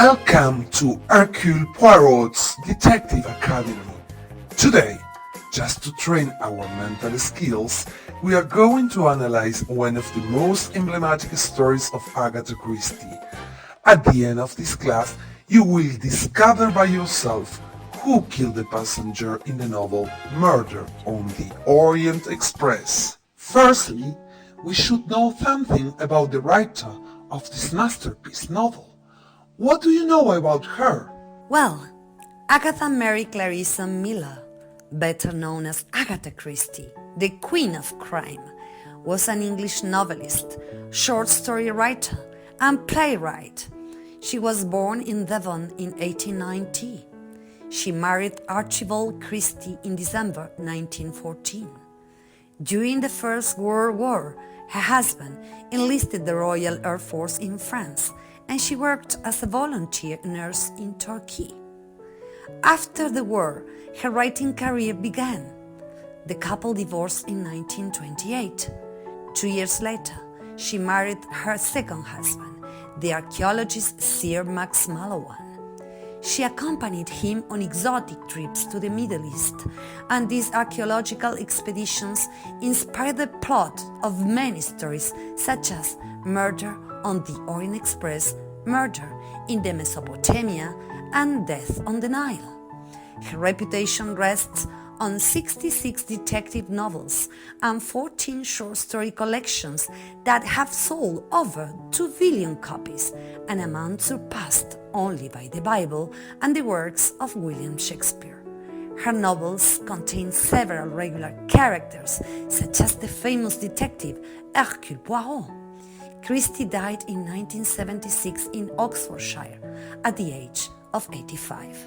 Welcome to Hercule Poirot's Detective Academy. Today, just to train our mental skills, we are going to analyze one of the most emblematic stories of Agatha Christie. At the end of this class, you will discover by yourself who killed the passenger in the novel Murder on the Orient Express. Firstly, we should know something about the writer of this masterpiece novel. What do you know about her? Well, Agatha Mary Clarissa Miller, better known as Agatha Christie, the Queen of Crime, was an English novelist, short story writer, and playwright. She was born in Devon in 1890. She married Archibald Christie in December 1914. During the First World War, her husband enlisted the Royal Air Force in France, and she worked as a volunteer nurse in Turkey. After the war, her writing career began. The couple divorced in 1928. 2 years later, she married her second husband, the archaeologist Sir Max Mallowan. She accompanied him on exotic trips to the Middle East, and these archaeological expeditions inspired the plot of many stories such as Murder on the Orient Express, Murder in the Mesopotamia, and Death on the Nile. Her reputation rests on 66 detective novels and 14 short story collections that have sold over 2 billion copies, an amount surpassed only by the Bible and the works of William Shakespeare. Her novels contain several regular characters, such as the famous detective Hercule Poirot. Christie died in 1976 in Oxfordshire at the age of 85.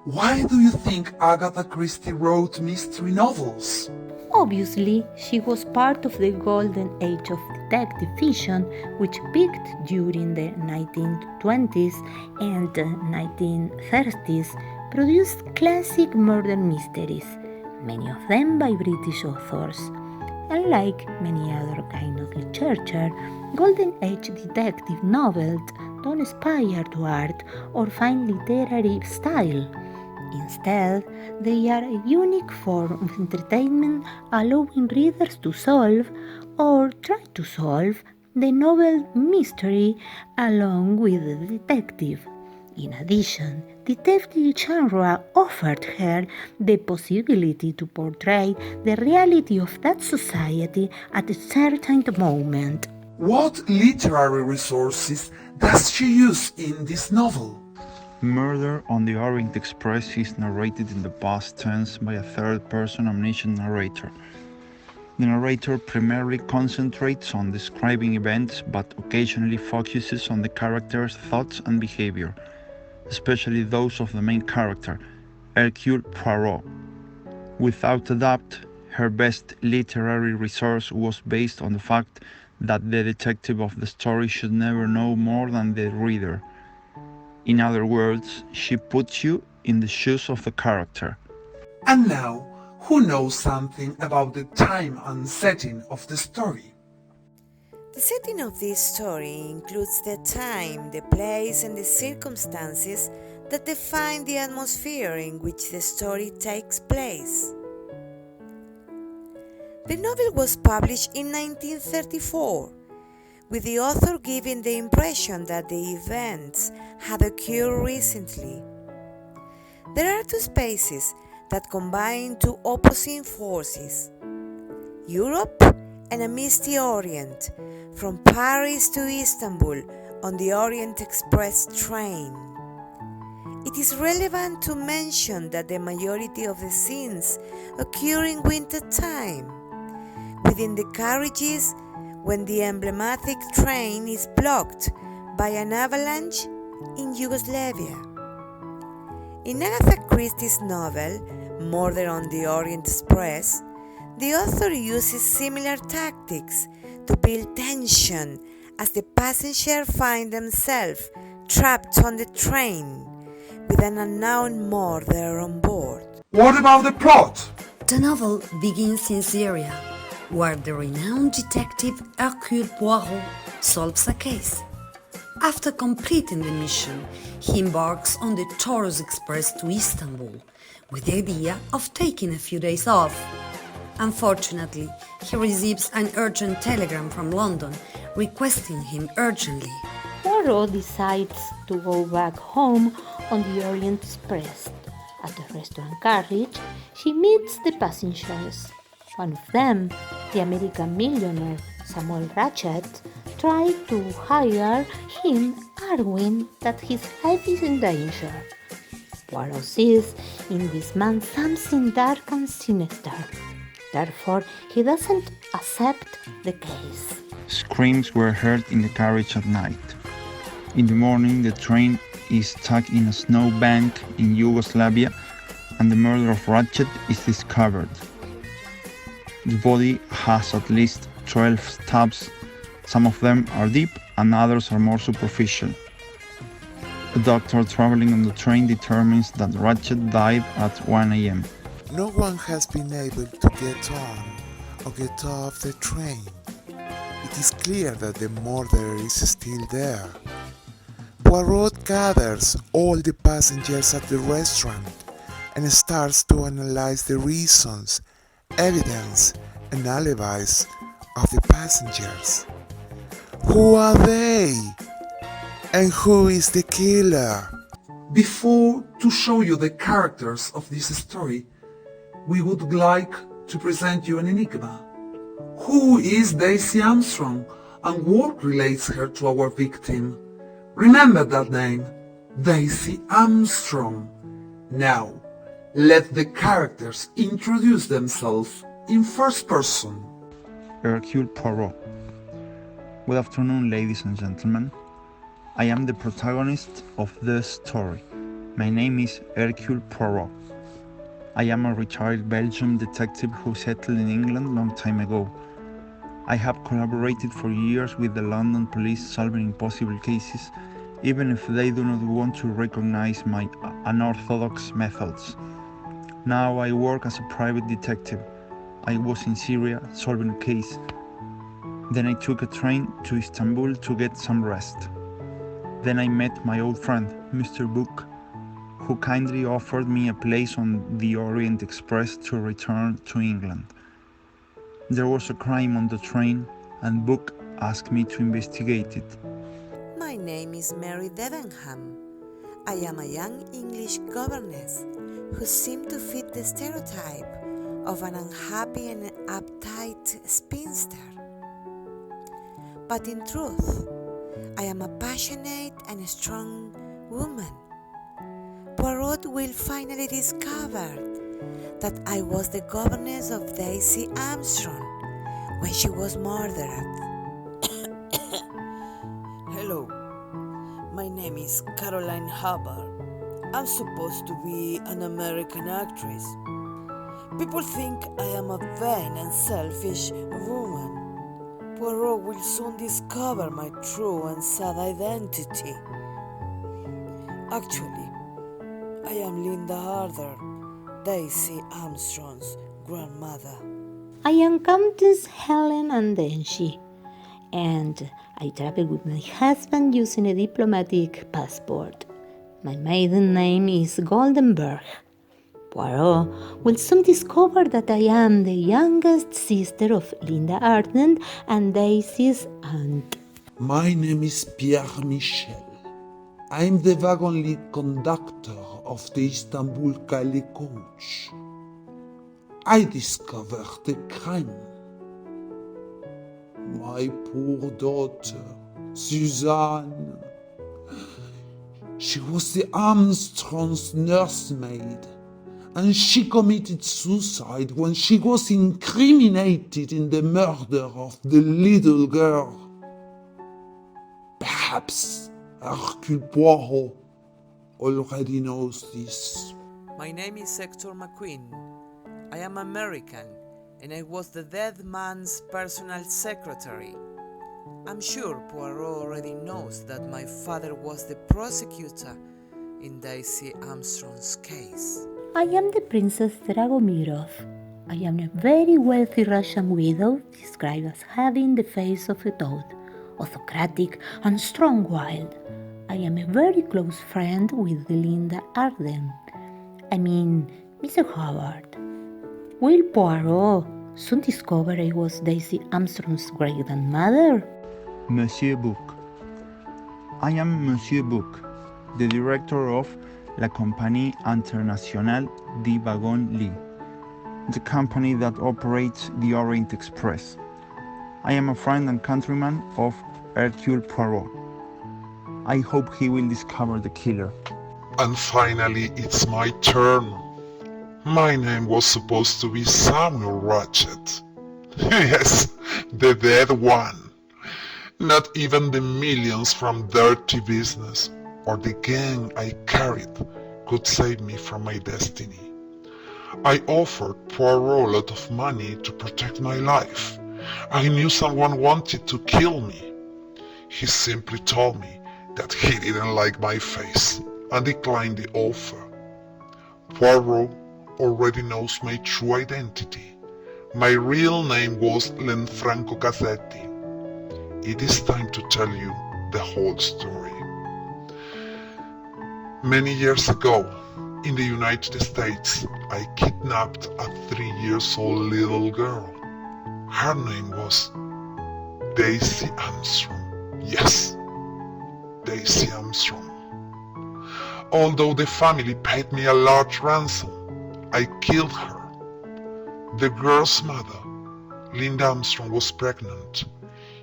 Why do you think Agatha Christie wrote mystery novels? Obviously, she was part of the golden age of detective fiction, which peaked during the 1920s and 1930s, produced classic murder mysteries, many of them by British authors. Unlike many other kinds of literature, Golden Age detective novels don't aspire to art or fine literary style. Instead, they are a unique form of entertainment, allowing readers to solve or try to solve the novel mystery along with the detective. In addition, detective genre offered her the possibility to portray the reality of that society at a certain moment. What literary resources does she use in this novel? Murder on the Orient Express is narrated in the past tense by a third-person omniscient narrator. The narrator primarily concentrates on describing events but occasionally focuses on the character's thoughts and behavior, especially those of the main character, Hercule Poirot. Without a doubt, her best literary resource was based on the fact that the detective of the story should never know more than the reader. In other words, she puts you in the shoes of the character. And now, who knows something about the time and setting of the story? The setting of this story includes the time, the place, and the circumstances that define the atmosphere in which the story takes place. The novel was published in 1934, with the author giving the impression that the events had occurred recently. There are two spaces that combine two opposing forces: Europe and a misty Orient, from Paris to Istanbul on the Orient Express train. It is relevant to mention that the majority of the scenes occur in winter time, within the carriages when the emblematic train is blocked by an avalanche in Yugoslavia. In Agatha Christie's novel, Murder on the Orient Express, the author uses similar tactics to build tension as the passengers find themselves trapped on the train with an unknown murderer on board. What about the plot? The novel begins in Syria, where the renowned detective Hercule Poirot solves a case. After completing the mission, he embarks on the Orient Express to Istanbul with the idea of taking a few days off. Unfortunately, he receives an urgent telegram from London requesting him urgently. Poirot decides to go back home on the Orient Express. At the restaurant carriage, he meets the passengers. One of them, the American millionaire Samuel Ratchet, tried to hire him, arguing that his life is in danger. Poirot sees in this man something dark and sinister. Therefore, he doesn't accept the case. Screams were heard in the carriage at night. In the morning, the train is stuck in a snowbank in Yugoslavia, and the murder of Ratchet is discovered. The body has at least 12 stabs. Some of them are deep and others are more superficial. A doctor traveling on the train determines that Ratchet died at 1 a.m. No one has been able to get on or get off the train. It is clear that the murderer is still there. Poirot gathers all the passengers at the restaurant and starts to analyze the reasons, evidence, and alibis of the passengers. Who are they? And who is the killer? Before to show you the characters of this story, we would like to present you an enigma. Who is Daisy Armstrong and what relates her to our victim? Remember that name, Daisy Armstrong. Now, let the characters introduce themselves in first person. Hercule Poirot. Good afternoon, ladies and gentlemen. I am the protagonist of this story. My name is Hercule Poirot. I am a retired Belgian detective who settled in England long time ago. I have collaborated for years with the London police solving impossible cases, even if they do not want to recognize my unorthodox methods. Now I work as a private detective. I was in Syria solving a case. Then I took a train to Istanbul to get some rest. Then I met my old friend, Mr. Book, who kindly offered me a place on the Orient Express to return to England. There was a crime on the train, and Book asked me to investigate it. My name is Mary Debenham. I am a young English governess who seemed to fit the stereotype of an unhappy and uptight spinster. But in truth, I am a passionate and strong woman. Poirot will finally discover that I was the governess of Daisy Armstrong when she was murdered. Hello, my name is Caroline Hubbard. I'm supposed to be an American actress. People think I am a vain and selfish woman. Poirot will soon discover my true and sad identity. Actually, I am Linda Harder, Daisy Armstrong's grandmother. I am Countess Helen Andenshi, and I travel with my husband using a diplomatic passport. My maiden name is Goldenberg. Poirot will soon discover that I am the youngest sister of Linda Arden and Daisy's aunt. My name is Pierre Michel. I'm the wagon lead conductor of the Istanbul Calais coach. I discovered the crime. My poor daughter, Suzanne. She was the Armstrongs' nursemaid, and she committed suicide when she was incriminated in the murder of the little girl. Perhaps Hercule Poirot already knows this. My name is Hector McQueen. I am American, and I was the dead man's personal secretary. I'm sure Poirot already knows that my father was the prosecutor in Daisy Armstrong's case. I am the Princess Dragomirov. I am a very wealthy Russian widow, described as having the face of a toad, autocratic and strong-willed. I am a very close friend with Linda Arden. I mean, Mr. Howard. Will Poirot soon discover I was Daisy Armstrong's great-grandmother? Monsieur Book. I am Monsieur Book, the director of La Compagnie Internationale des Wagons-Lits, the company that operates the Orient Express. I am a friend and countryman of Hercule Poirot. I hope he will discover the killer. And finally, it's my turn. My name was supposed to be Samuel Ratchet. Yes, the dead one. Not even the millions from dirty business or the gang I carried could save me from my destiny. I offered Poirot a lot of money to protect my life. I knew someone wanted to kill me. He simply told me that he didn't like my face and declined the offer. Poirot already knows my true identity. My real name was Lenfranco Cassetti. It is time to tell you the whole story. Many years ago, in the United States, I kidnapped a 3-year-old little girl. Her name was Daisy Armstrong. Yes, Daisy Armstrong. Although the family paid me a large ransom, I killed her. The girl's mother, Linda Armstrong, was pregnant.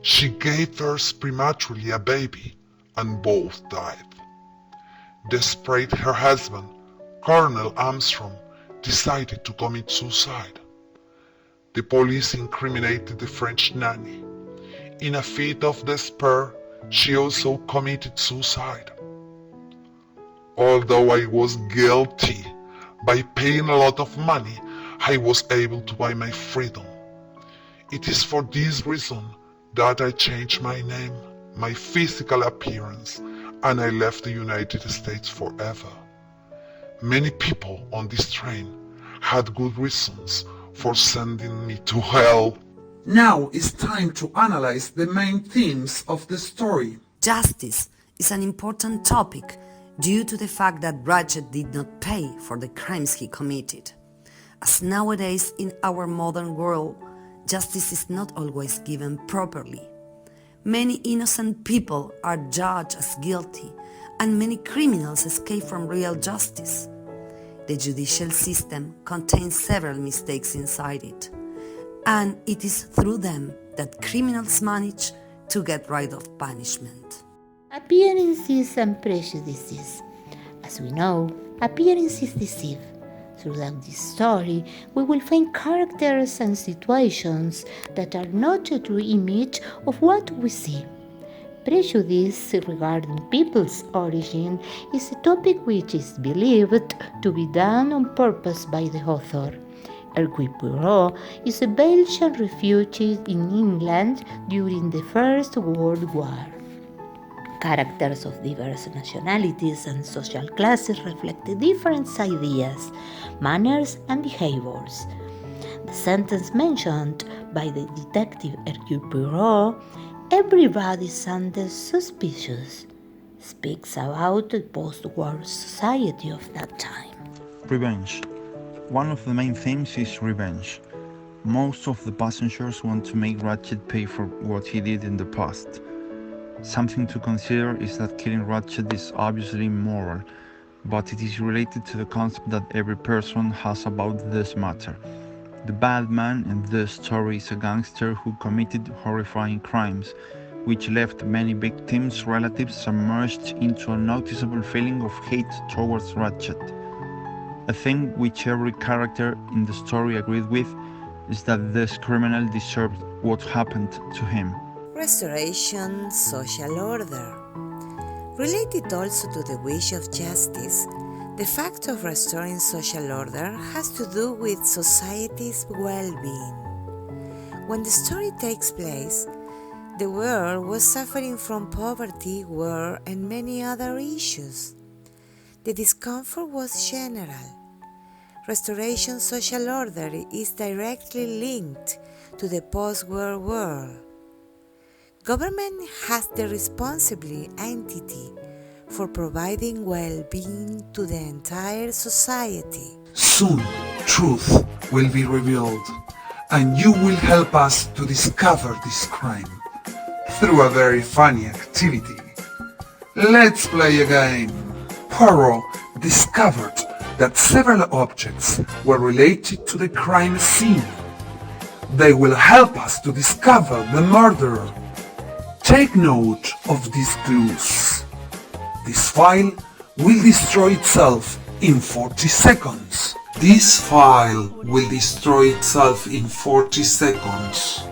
She gave birth prematurely a baby, and both died. Despite her husband, Colonel Armstrong decided to commit suicide. The police incriminated the French nanny. In a fit of despair, she also committed suicide. Although I was guilty, by paying a lot of money, I was able to buy my freedom. It is for this reason that I changed my name, my physical appearance, and I left the United States forever. Many people on this train had good reasons for sending me to hell. Now it's time to analyze the main themes of the story. Justice is an important topic due to the fact that Ratchet did not pay for the crimes he committed. As nowadays in our modern world, justice is not always given properly. Many innocent people are judged as guilty, and many criminals escape from real justice. The judicial system contains several mistakes inside it, and it is through them that criminals manage to get rid of punishment. Appearances and prejudices. As we know, appearances deceive. Throughout this story, we will find characters and situations that are not a true image of what we see. Prejudice regarding people's origin is a topic which is believed to be done on purpose by the author. Hercule Poirot is a Belgian refugee in England during the First World War. Characters of diverse nationalities and social classes reflect the different ideas, manners, and behaviors. The sentence mentioned by the detective Hercule Poirot, "Everybody sounded suspicious," speaks about the post-war society of that time. Revenge. One of the main themes is revenge. Most of the passengers want to make Ratchet pay for what he did in the past. Something to consider is that killing Ratchet is obviously immoral, but it is related to the concept that every person has about this matter. The bad man in this story is a gangster who committed horrifying crimes, which left many victims' relatives submerged into a noticeable feeling of hate towards Ratchet. A thing which every character in the story agreed with is that this criminal deserved what happened to him. Restoration, social order. Related also to the wish of justice, the fact of restoring social order has to do with society's well-being. When the story takes place, the world was suffering from poverty, war, and many other issues. The discomfort was general. Restoration social order is directly linked to the post-war world. Government has the responsible entity for providing well-being to the entire society. Soon, truth will be revealed, and you will help us to discover this crime through a very funny activity. Let's play a game. Poirot discovered that several objects were related to the crime scene. They will help us to discover the murderer. Take note of these clues. This file will destroy itself in 40 seconds. This file will destroy itself in 40 seconds.